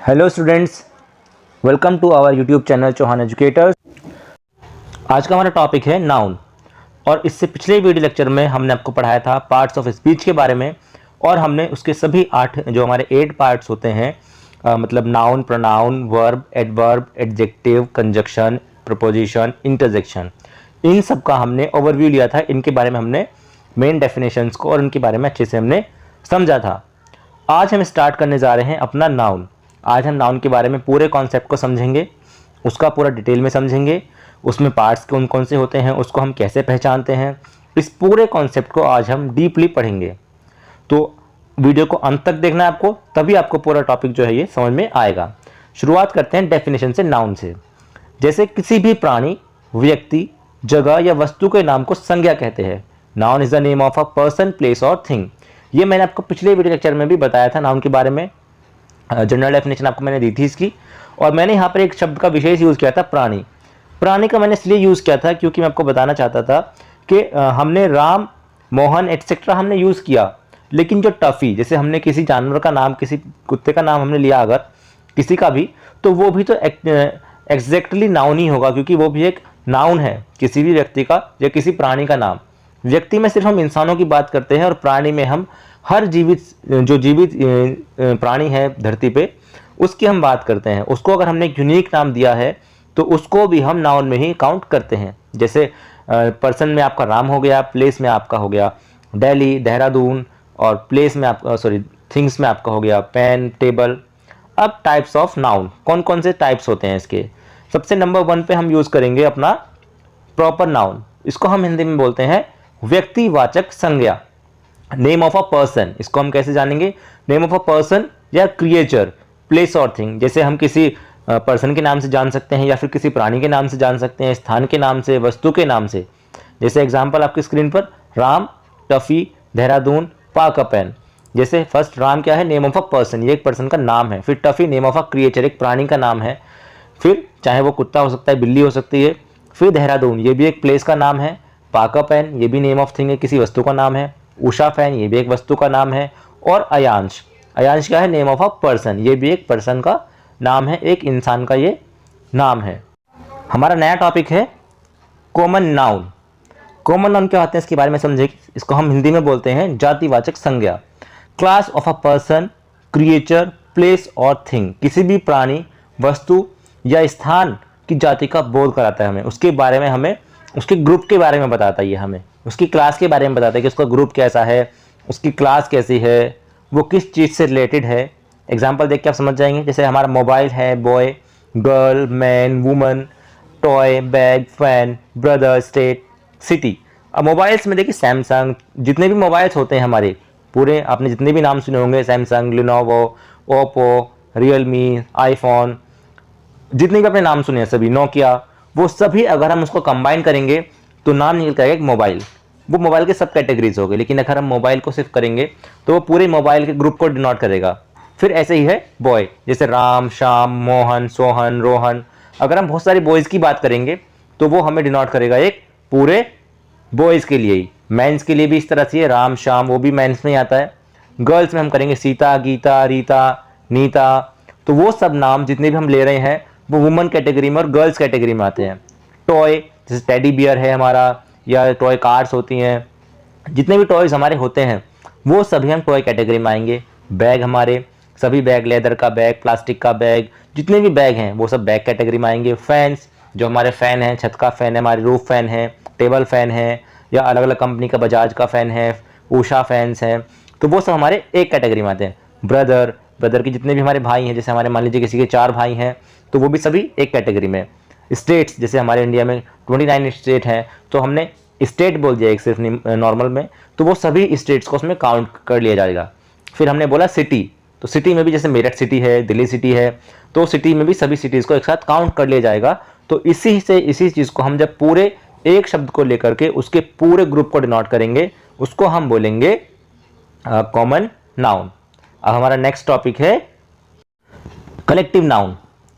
Hello students, welcome to our YouTube channel Chauhan educators. आज का हमारा टॉपिक है नाउन। और इससे पिछले वीडियो लेक्चर में हमने आपको पढ़ाया था पार्ट्स ऑफ स्पीच के बारे में, और हमने उसके सभी 8 जो हमारे 8 पार्ट्स होते हैं, मतलब noun, pronoun, verb, adverb, adjective, conjunction, preposition, interjection, इन सब का हमने ओवरव्यू लिया था। इनके बारे में हमने मेन डेफिनेशंस को और इनके बारे में अच्छे से हमने समझा था। आज हम स्टार्ट करने जा रहे हैं अपना नाउन। आज हम नाउन के बारे में पूरे कॉन्सेप्ट को समझेंगे, उसका पूरा डिटेल में समझेंगे, उसमें पार्ट्स कौन कौन से होते हैं, उसको हम कैसे पहचानते हैं, इस पूरे कॉन्सेप्ट को आज हम डीपली पढ़ेंगे। तो वीडियो को अंत तक देखना है आपको, तभी आपको पूरा टॉपिक जो है ये समझ में आएगा। शुरुआत करते हैं डेफिनेशन से, नाउन से। जैसे किसी भी प्राणी, व्यक्ति, जगह या वस्तु के नाम को संज्ञा कहते हैं। Noun is the name of a person, place और थिंग। ये मैंने आपको पिछले वीडियो लेक्चर में भी बताया था नाउन के बारे में, जनरल डेफिनेशन आपको मैंने दी थी इसकी। और मैंने यहाँ पर एक शब्द का विशेष यूज़ किया था, प्राणी। प्राणी का मैंने इसलिए यूज़ किया था क्योंकि मैं आपको बताना चाहता था कि हमने राम, मोहन एटसेट्रा हमने यूज़ किया, लेकिन जो टफ़ी, जैसे हमने किसी जानवर का नाम, किसी कुत्ते का नाम हमने लिया अगर किसी का भी, तो वो भी तो एग्जैक्टली नाउन ही होगा, क्योंकि वो भी एक नाउन है किसी भी व्यक्ति का या किसी प्राणी का नाम। व्यक्ति में सिर्फ हम इंसानों की बात करते हैं, और प्राणी में हम हर जीवित, जो जीवित प्राणी है धरती पे, उसकी हम बात करते हैं। उसको अगर हमने एक यूनिक नाम दिया है तो उसको भी हम नाउन में ही काउंट करते हैं। जैसे पर्सन में आपका राम हो गया, प्लेस में आपका हो गया दिल्ली, देहरादून, और प्लेस में आपका थिंग्स में आपका हो गया पेन, टेबल। अब टाइप्स ऑफ नाउन, कौन कौन से टाइप्स होते हैं इसके। सबसे नंबर 1 पे हम यूज़ करेंगे अपना प्रॉपर नाउन। इसको हम हिंदी में बोलते हैं व्यक्तिवाचक संज्ञा, नेम ऑफ अ पर्सन। इसको हम कैसे जानेंगे? नेम ऑफ अ पर्सन या क्रिएचर, प्लेस और थिंग। जैसे हम किसी पर्सन के नाम से जान सकते हैं, या फिर किसी प्राणी के नाम से जान सकते हैं, स्थान के नाम से, वस्तु के नाम से। जैसे एग्जांपल आपकी स्क्रीन पर, राम, टफ़ी, देहरादून, पाक अ पेन। जैसे फर्स्ट राम क्या है? नेम ऑफ अ पर्सन, ये एक पर्सन का नाम है। फिर टफ़ी नेम ऑफ अ क्रिएचर, एक प्राणी का नाम है। फिर चाहे वो कुत्ता हो सकता है, बिल्ली हो सकती है। फिर देहरादून, ये भी एक प्लेस का नाम है। पाक अ पेन, ये भी नेम ऑफ थिंग है, किसी वस्तु का नाम है। उषा फैन, ये भी एक वस्तु का नाम है। और अयांश, अयांश क्या है? नेम ऑफ अ पर्सन, ये भी एक पर्सन का नाम है, एक इंसान का ये नाम है। हमारा नया टॉपिक है कॉमन नाउन। कॉमन नाउन क्या होते हैं इसके बारे में समझेंगे। इसको हम हिंदी में बोलते हैं जातिवाचक संज्ञा। Class of a person, creature, place और थिंग, किसी भी प्राणी, वस्तु या स्थान की जाति का बोध कराता है हमें। उसके बारे में हमें, उसके ग्रुप के बारे में बताता है, ये हमें उसकी क्लास के बारे में बताता है कि उसका ग्रुप कैसा है, उसकी क्लास कैसी है, वो किस चीज़ से रिलेटेड है। एग्जाम्पल देख के आप समझ जाएंगे। जैसे हमारा मोबाइल है, boy, girl, man, woman, toy, bag, fan, brother, state, city. अब मोबाइल्स में देखिए सैमसंग, जितने भी मोबाइल्स होते हैं हमारे पूरे, आपने जितने भी नाम सुने होंगे, Samsung, Lenovo, Oppo, Realme, iPhone, जितने भी अपने नाम सुने हैं सभी, नोकिया, वो सभी अगर हम उसको कंबाइन करेंगे तो नाम निकल जाएगा एक मोबाइल। वो मोबाइल के सब कैटेगरीज हो गए, लेकिन अगर हम मोबाइल को सिर्फ करेंगे तो वो पूरे मोबाइल के ग्रुप को डिनोट करेगा। फिर ऐसे ही है बॉय, जैसे राम, श्याम, मोहन, सोहन, रोहन। अगर हम बहुत सारे बॉयज़ की बात करेंगे तो वो हमें डिनोट करेगा एक पूरे बॉयज़ के लिए ही। मैंस के लिए भी इस तरह से है, राम, श्याम, वो भी मैंस में ही आता है। गर्ल्स में हम करेंगे सीता, गीता, रीता, नीता। तो वो सब नाम जितने भी हम ले रहे हैं वो वुमन कैटेगरी में और गर्ल्स कैटेगरी में आते हैं। टॉय, जैसे टेडी बियर है हमारा, या टॉय कार्स होती हैं, जितने भी टॉयज़ हमारे होते हैं वो सभी हम टॉय कैटेगरी में आएंगे। बैग, हमारे सभी बैग, लेदर का बैग, प्लास्टिक का बैग, जितने भी बैग हैं वो सब बैग कैटेगरी में आएंगे। फैंस, जो हमारे फ़ैन हैं, छत का फ़ैन है, हमारे रूफ फ़ैन है, टेबल फ़ैन है, या अलग अलग कंपनी का बजाज का फ़ैन है, उषा फैंस हैं, तो वो सब हमारे एक कैटेगरी में आते हैं। ब्रदर, ब्रदर के जितने भी हमारे भाई हैं, जैसे हमारे मान लीजिए किसी के 4 भाई हैं तो वो भी सभी एक कैटेगरी में। स्टेट्स, जैसे हमारे इंडिया में 29 स्टेट हैं, तो हमने स्टेट बोल दिया एक सिर्फ नॉर्मल में, तो वो सभी स्टेट्स को उसमें काउंट कर लिया जाएगा। फिर हमने बोला सिटी, तो सिटी में भी जैसे मेरठ सिटी है, दिल्ली सिटी है, तो सिटी में भी सभी सिटीज़ को एक साथ काउंट कर लिया जाएगा। तो इसी चीज़ को हम जब पूरे एक शब्द को लेकर के उसके पूरे ग्रुप को डिनोट करेंगे, उसको हम बोलेंगे कॉमन नाउन। अब हमारा नेक्स्ट टॉपिक है कलेक्टिव नाउन।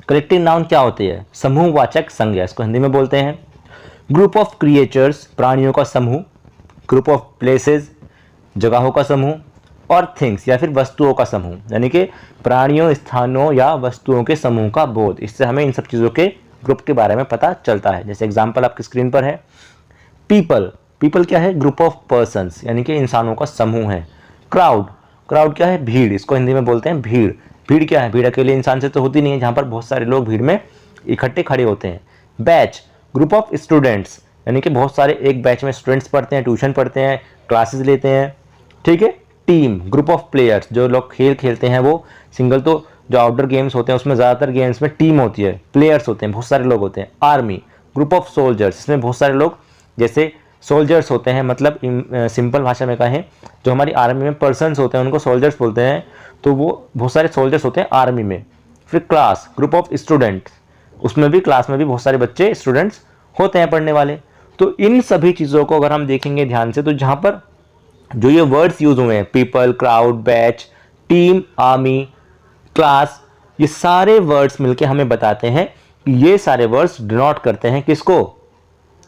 कलेक्टिव नाउन क्या होती है? समूहवाचक संज्ञा, इसको हिंदी में बोलते हैं। ग्रुप ऑफ क्रिएचर्स, प्राणियों का समूह। ग्रुप ऑफ प्लेसेस, जगहों का समूह। और थिंग्स या फिर वस्तुओं का समूह, यानी कि प्राणियों, स्थानों या वस्तुओं के समूह का बोध। इससे हमें इन सब चीज़ों के ग्रुप के बारे में पता चलता है। जैसे एग्जाम्पल आपकी स्क्रीन पर है, पीपल। पीपल क्या है? ग्रुप ऑफ पर्सन्स, यानी कि इंसानों का समूह है। क्राउड, क्राउड क्या है? भीड़, इसको हिंदी में बोलते हैं भीड़। भीड़ क्या है? भीड़ अकेले इंसान से तो होती नहीं है, जहाँ पर बहुत सारे लोग भीड़ में इकट्ठे खड़े होते हैं। बैच, ग्रुप ऑफ स्टूडेंट्स, यानी कि बहुत सारे एक बैच में स्टूडेंट्स पढ़ते हैं, ट्यूशन पढ़ते हैं, क्लासेस लेते हैं। ठीक है। टीम, ग्रुप ऑफ प्लेयर्स, जो लोग खेल खेलते हैं वो सिंगल, तो जो आउटडोर गेम्स होते हैं उसमें ज़्यादातर गेम्स में टीम होती है, प्लेयर्स होते हैं, बहुत सारे लोग होते हैं। आर्मी, ग्रुप ऑफ सोल्जर्स, इसमें बहुत सारे लोग जैसे सोल्जर्स होते हैं, मतलब सिंपल भाषा में कहें जो हमारी आर्मी में पर्सन्स होते हैं उनको सोल्जर्स बोलते हैं, तो वो बहुत सारे सोल्जर्स होते हैं आर्मी में। फिर क्लास, ग्रुप ऑफ स्टूडेंट्स, उसमें भी क्लास में भी बहुत सारे बच्चे स्टूडेंट्स होते हैं पढ़ने वाले। तो इन सभी चीज़ों को अगर हम देखेंगे ध्यान से, तो जहाँ पर जो ये वर्ड्स यूज हुए हैं, people, crowd, batch, team, army, class, ये सारे वर्ड्स मिलके हमें बताते हैं कि ये सारे वर्ड्स डिनोट करते हैं किसको?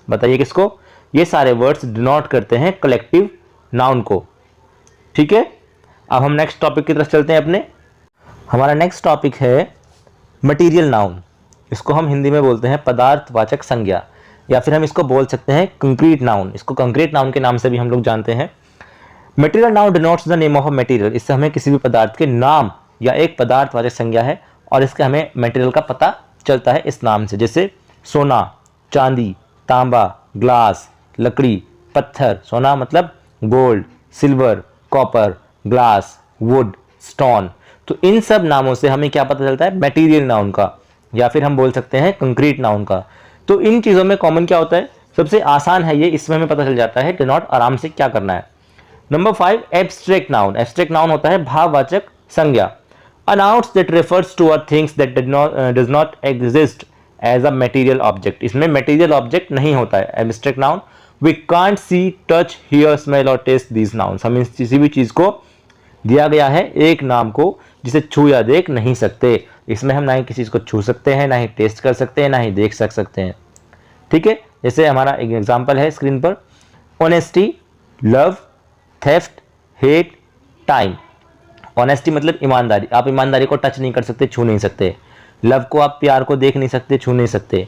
बताइए किसको? ये सारे वर्ड्स डिनोट करते हैं कलेक्टिव नाउन को। ठीक है। अब हम नेक्स्ट टॉपिक की तरफ चलते हैं अपने। हमारा नेक्स्ट टॉपिक है मटीरियल नाउन। इसको हम हिंदी में बोलते हैं पदार्थवाचक संज्ञा, या फिर हम इसको बोल सकते हैं कंक्रीट नाउन। इसको कंक्रीट नाउन के नाम से भी हम लोग जानते हैं। Material noun denotes the name of a material. इससे हमें किसी भी पदार्थ के नाम या एक पदार्थवाचक संज्ञा है और इसका हमें मटेरियल का पता चलता है इस नाम से। जैसे सोना, चांदी, तांबा, ग्लास, लकड़ी, पत्थर। सोना मतलब gold, silver, copper, glass, would, stone. तो इन सब नामों से हमें क्या पता चलता है? मटेरियल नाउन का, या फिर हम बोल सकते हैं कंक्रीट नाउन का। तो इन चीज़ों में कॉमन क्या होता है? सबसे आसान है ये, इसमें हमें पता चल जाता है डिनोट आराम से क्या करना है। Number 5, abstract noun. Abstract noun होता है भाववाचक संज्ञा। A noun that refers to a things that does not exist as a material object। इसमें material object नहीं होता है abstract noun. We can't see, touch, hear, smell और taste these nouns। हम इस किसी भी चीज़ को दिया गया है एक नाम को जिसे छू या देख नहीं सकते। इसमें हम ना ही किसी चीज़ को छू सकते हैं, ना ही टेस्ट कर सकते हैं, ना ही देख सकते हैं। ठीक है। जैसे हमारा एक एग्जाम्पल है स्क्रीन पर, honesty, love, theft, hate, time. Honesty मतलब ईमानदारी, आप ईमानदारी को टच नहीं कर सकते, छू नहीं सकते। लव को आप प्यार को देख नहीं सकते, छू नहीं सकते।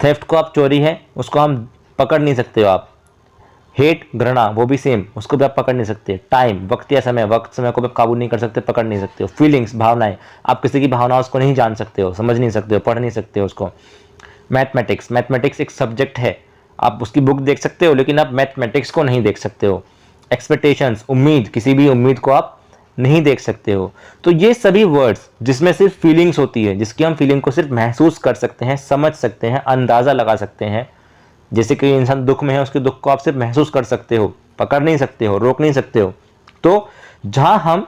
थेफ्ट को आप चोरी है उसको हम पकड़ नहीं सकते हो आप। हेट घृणा, वो भी सेम, उसको भी आप पकड़ नहीं सकते। टाइम वक्त या समय, वक्त समय को भी आप काबू नहीं कर सकते, पकड़ नहीं सकते हो। फीलिंग्स भावनाएं, आप किसी की भावनाओं को नहीं जान सकते हो, समझ नहीं सकते हो, पढ़ नहीं सकते हो उसको। मैथमेटिक्स, मैथमेटिक्स एक सब्जेक्ट है, आप उसकी बुक देख सकते हो लेकिन आप मैथमेटिक्स को नहीं देख सकते हो। एक्सपेक्टेशंस, उम्मीद, किसी भी उम्मीद को आप नहीं देख सकते हो। तो ये सभी वर्ड्स जिसमें सिर्फ फीलिंग्स होती है, जिसकी हम फीलिंग को सिर्फ महसूस कर सकते हैं, समझ सकते हैं, अंदाज़ा लगा सकते हैं। जैसे कि इंसान दुख में है, उसके दुख को आप सिर्फ महसूस कर सकते हो, पकड़ नहीं सकते हो, रोक नहीं सकते हो। तो जहाँ हम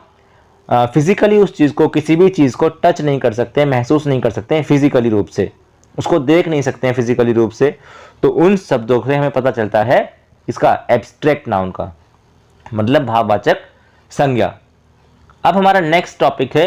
फिजिकली उस चीज़ को, किसी भी चीज़ को टच नहीं कर सकते हैं, महसूस नहीं कर सकते हैं फिजिकली रूप से, उसको देख नहीं सकते हैं फिजिकली रूप से, तो उन शब्दों से हमें पता चलता है इसका एब्स्ट्रैक्ट नाउन का मतलब भाववाचक संज्ञा। अब हमारा नेक्स्ट टॉपिक है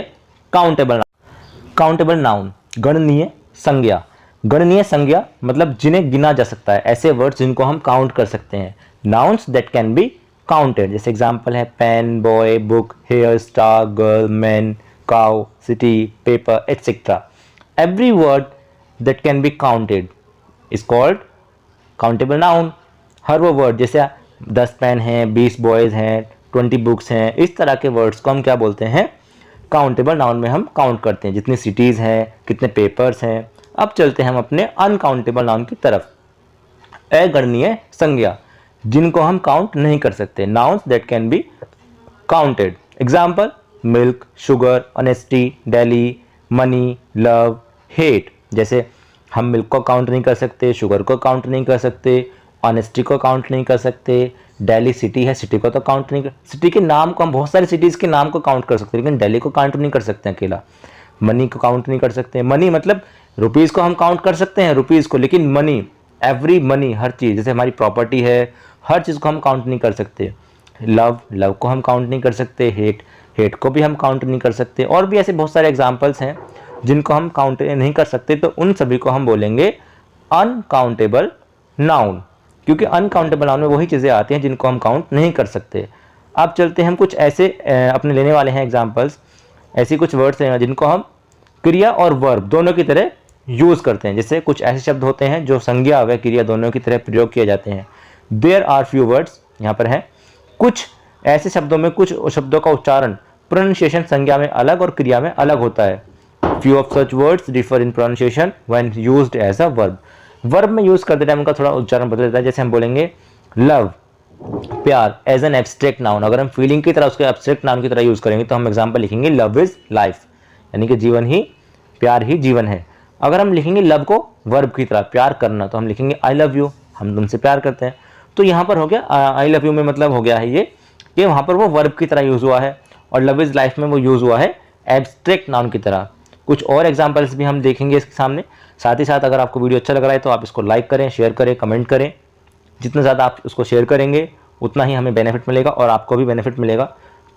काउंटेबल नाउन। काउंटेबल नाउन, गणनीय संज्ञा। गणनीय संज्ञा मतलब जिन्हें गिना जा सकता है, ऐसे वर्ड्स जिनको हम काउंट कर सकते हैं। Nouns that can be counted. जैसे एग्जांपल है pen, boy, book, hair, star, girl, man, cow, city, paper, etcetera. Every word that can be counted is called countable noun. हर वो वर्ड, जैसे 10 पेन हैं, 20 बॉयज़ हैं, 20 बुक्स हैं, इस तरह के वर्ड्स को हम क्या बोलते हैं? काउंटेबल नाउन में हम काउंट करते हैं। जितनी सिटीज़ हैं, कितने पेपर्स हैं। अब चलते हैं हम अपने अनकाउंटेबल नाउन की तरफ। अगणनीय संज्ञा, जिनको हम काउंट नहीं कर सकते। Nouns that can be counted. Example milk, sugar, honesty, daily, money, love, hate. जैसे हम मिल्क को काउंट नहीं कर सकते, शुगर को काउंट नहीं कर सकते, ऑनेस्टी को काउंट नहीं कर सकते। दिल्ली सिटी है, सिटी को तो काउंट नहीं कर, सिटी के नाम को हम बहुत सारी सिटीज़ के नाम को काउंट कर सकते हैं लेकिन दिल्ली को काउंट नहीं कर सकते अकेला। मनी को काउंट नहीं कर सकते। मनी मतलब रुपीज़ को हम काउंट कर सकते हैं, रुपीज़ को, लेकिन मनी, एवरी मनी, हर चीज़, जैसे हमारी प्रॉपर्टी है, हर चीज़ को हम काउंट नहीं कर सकते। लव, लव को हम काउंट नहीं कर सकते। हेट, हेट को भी हम काउंट नहीं कर सकते। और भी ऐसे बहुत सारे एग्जाम्पल्स हैं जिनको हम काउंट नहीं कर सकते, तो उन सभी को हम बोलेंगे अनकाउंटेबल नाउन, क्योंकि अनकाउंटेबल नाउन में वही चीज़ें आती हैं जिनको हम काउंट नहीं कर सकते। अब चलते हैं हम कुछ ऐसे अपने लेने वाले हैं एग्जाम्पल्स, ऐसी कुछ वर्ड्स हैं जिनको हम क्रिया और वर्ब दोनों की तरह यूज़ करते हैं। जैसे कुछ ऐसे शब्द होते हैं जो संज्ञा व क्रिया दोनों की तरह प्रयोग किए जाते हैं। देयर आर फ्यू वर्ड्स, यहाँ पर है कुछ ऐसे शब्दों में कुछ शब्दों का उच्चारण प्रोनाउंसिएशन संज्ञा में अलग और क्रिया में अलग होता है। Few of such words differ in pronunciation when used as a verb. Verb में यूज़ करते टाइम उनका थोड़ा उच्चारण बदल जाता है। जैसे हम बोलेंगे लव, प्यार, एज एन एब्स्ट्रैक्ट नाउन। अगर हम फीलिंग की तरह उसको एब्स्ट्रैक्ट नाउन की तरह यूज़ करेंगे तो हम एग्जाम्पल लिखेंगे लव इज लाइफ, यानी कि जीवन ही, प्यार ही जीवन है। अगर हम लिखेंगे लव को वर्ब की तरह, प्यार करना, तो हम लिखेंगे आई लव यू, हम तुमसे प्यार करते हैं। तो यहाँ पर हो गया आई लव यू में मतलब हो गया है ये वहाँ पर वो वर्ब की तरह यूज़ हुआ है, और लव इज़ लाइफ में वो यूज़ हुआ है एब्स्ट्रैक्ट नाउन की तरह। कुछ और एग्जाम्पल्स भी हम देखेंगे इसके सामने। साथ ही साथ अगर आपको वीडियो अच्छा लग रहा है तो आप इसको लाइक करें, शेयर करें, कमेंट करें। जितना ज़्यादा आप उसको शेयर करेंगे उतना ही हमें बेनिफिट मिलेगा और आपको भी बेनिफिट मिलेगा,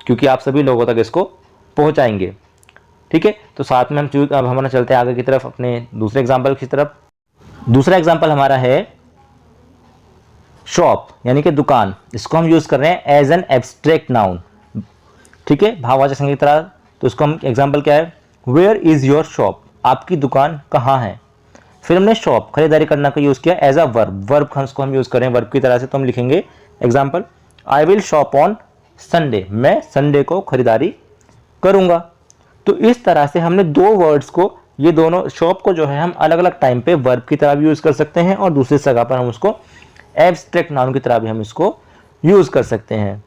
क्योंकि आप सभी लोगों तक इसको पहुँचाएंगे। ठीक है, तो साथ में अब हमारा चलते हैं आगे की तरफ अपने दूसरे एग्जाम्पल की तरफ। दूसरा एग्जाम्पल हमारा है शॉप, यानी कि दुकान। इसको हम यूज़ कर रहे हैं एज एन एब्स्ट्रैक्ट नाउन। ठीक है, भाववाचक संज्ञा की तरह। तो इसको हम एग्जाम्पल क्या है, वेयर इज़ योर शॉप, आपकी दुकान कहाँ है। फिर हमने शॉप, खरीदारी करना का यूज़ किया एज अ वर्ब। वर्ब को हम यूज़ करें वर्ब की तरह से, तो हम लिखेंगे example I will shop on Sunday, मैं संडे को खरीदारी करूँगा। तो इस तरह से हमने दो वर्ड्स को, ये दोनों शॉप को जो है हम अलग अलग टाइम पे वर्ब की तरह भी यूज़ कर सकते हैं और दूसरी जगह पर हम उसको एब्स्ट्रैक्ट नाउन की तरह भी हम इसको यूज़ कर सकते हैं।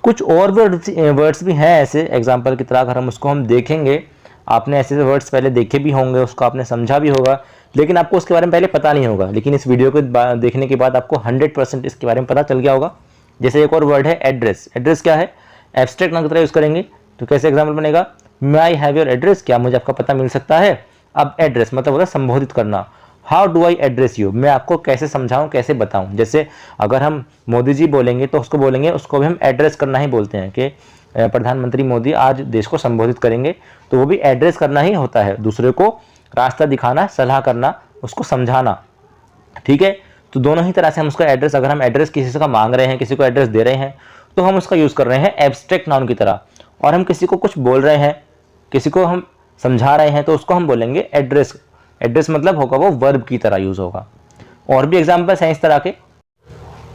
कुछ और वर्ड्स भी हैं ऐसे एग्जाम्पल की तरह। अगर हम उसको हम देखेंगे, आपने ऐसे वर्ड्स पहले देखे भी होंगे, उसको आपने समझा भी होगा, लेकिन आपको उसके बारे में पहले पता नहीं होगा। लेकिन इस वीडियो को देखने के बाद आपको 100% इसके बारे में पता चल गया होगा। जैसे एक और वर्ड है एड्रेस। एड्रेस क्या है, एब्स्ट्रैक्ट नाउन की तरह यूज़ करेंगे तो कैसे एग्जाम्पल बनेगा, मे आई हैव योर एड्रेस, क्या मुझे आपका पता मिल सकता है। अब एड्रेस मतलब होता है संबोधित करना। How do I address you, मैं आपको कैसे समझाऊं, कैसे बताऊं। जैसे अगर हम मोदी जी बोलेंगे तो उसको बोलेंगे, उसको भी हम एड्रेस करना ही बोलते हैं कि प्रधानमंत्री मोदी आज देश को संबोधित करेंगे, तो वो भी एड्रेस करना ही होता है, दूसरे को रास्ता दिखाना, सलाह करना, उसको समझाना। ठीक है, तो दोनों ही तरह से हम उसका एड्रेस, अगर हम एड्रेस किसी से का मांग रहे हैं, किसी को एड्रेस दे रहे हैं, तो हम उसका यूज़ कर रहे हैं एब्स्ट्रैक्ट नाउन की तरह। और हम किसी को कुछ बोल रहे हैं, किसी को हम समझा रहे हैं, तो उसको हम बोलेंगे एड्रेस। एड्रेस मतलब होगा वो वर्ब की तरह यूज़ होगा। और भी एग्जाम्पल्स हैं इस तरह के।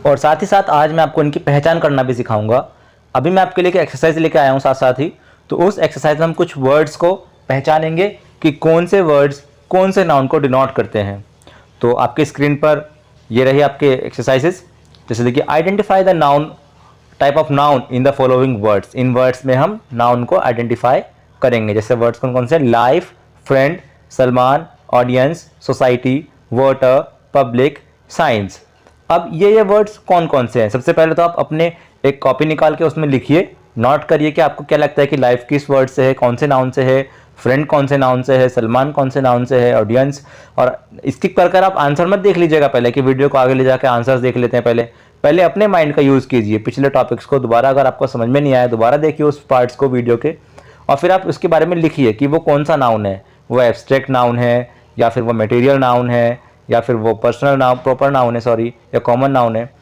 और साथ ही साथ आज मैं आपको इनकी पहचान करना भी सिखाऊंगा। अभी मैं आपके लिए एक एक्सरसाइज लेके आया हूँ साथ साथ ही, तो उस एक्सरसाइज में हम कुछ वर्ड्स को पहचानेंगे कि कौन से वर्ड्स कौन से नाउन को डिनोट करते हैं। तो आपके स्क्रीन पर ये रही आपके एक्सरसाइजेस। जैसे देखिए, identify the noun, type of noun in the following words. In words में हम नाउन को आइडेंटिफाई करेंगे। जैसे वर्ड्स कौन कौन से, life, friend, Salman, audience, society, water, public, science. अब ये वर्ड्स कौन कौन से हैं। सबसे पहले तो आप अपने एक कॉपी निकाल के उसमें लिखिए, नोट करिए कि आपको क्या लगता है कि लाइफ किस वर्ड से है, कौन से नाउन से है, फ्रेंड कौन से नाउन से है, सलमान कौन से नाउन से है, ऑडियंस। और इसकी कर आप आंसर मत देख लीजिएगा पहले कि वीडियो को आगे ले जाकर आंसर्स देख लेते हैं। पहले अपने माइंड का यूज़ कीजिए। पिछले टॉपिक्स को दोबारा अगर आपको समझ में नहीं आया, दोबारा देखिए उस पार्ट्स को वीडियो के, और फिर आप उसके बारे में लिखिए कि वो कौन सा नाउन है, वो एब्स्ट्रैक्ट नाउन है, या फिर वो मटेरियल नाउन है, या फिर वो पर्सनल नाउन, प्रॉपर नाउन है, सॉरी, या कॉमन नाउन है।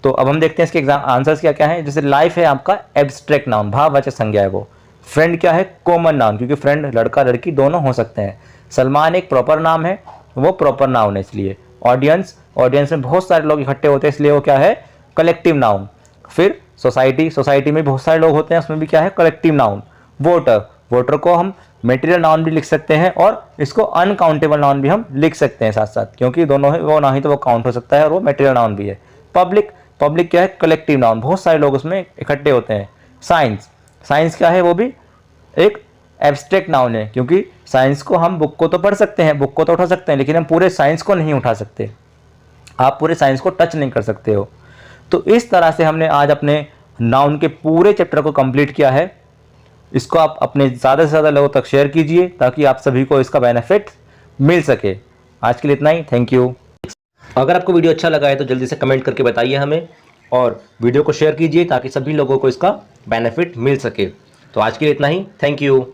तो अब हम देखते हैं इसके आंसर्स क्या क्या है। जैसे लाइफ है आपका एब्स्ट्रैक्ट नाउन, भाववाचक संज्ञा है वो। फ्रेंड क्या है, कॉमन नाउन, क्योंकि फ्रेंड लड़का लड़की दोनों हो सकते हैं। सलमान एक प्रॉपर नाम है, वो प्रॉपर नाउन है इसलिए। ऑडियंस, ऑडियंस में बहुत सारे लोग इकट्ठे होते हैं इसलिए वो क्या है, कलेक्टिव नाउन। फिर सोसाइटी, सोसाइटी में बहुत सारे लोग होते हैं, उसमें भी क्या है, कलेक्टिव नाउन। वोटर, वोटर को हम मटेरियल नाउन भी लिख सकते हैं और इसको अनकाउंटेबल नाउन भी हम लिख सकते हैं साथ साथ, क्योंकि दोनों है वो, ना ही तो वो काउंट हो सकता है और वो मटेरियल नाउन भी है। पब्लिक, पब्लिक क्या है, कलेक्टिव नाउन, बहुत सारे लोग उसमें इकट्ठे होते हैं। साइंस, साइंस क्या है, वो भी एक एब्स्ट्रैक्ट नाउन है, क्योंकि साइंस को हम बुक को तो पढ़ सकते हैं, बुक को तो उठा सकते हैं, लेकिन हम पूरे साइंस को नहीं उठा सकते। आप पूरे साइंस को टच नहीं कर सकते हो। तो इस तरह से हमने आज अपने नाउन के पूरे चैप्टर को कंप्लीट किया है। इसको आप अपने ज़्यादा से ज़्यादा लोगों तक शेयर कीजिए ताकि आप सभी को इसका बेनिफिट मिल सके। आज के लिए इतना ही, थैंक यू। अगर आपको वीडियो अच्छा लगा है तो जल्दी से कमेंट करके बताइए हमें, और वीडियो को शेयर कीजिए ताकि सभी लोगों को इसका बेनिफिट मिल सके। तो आज के लिए इतना ही, थैंक यू।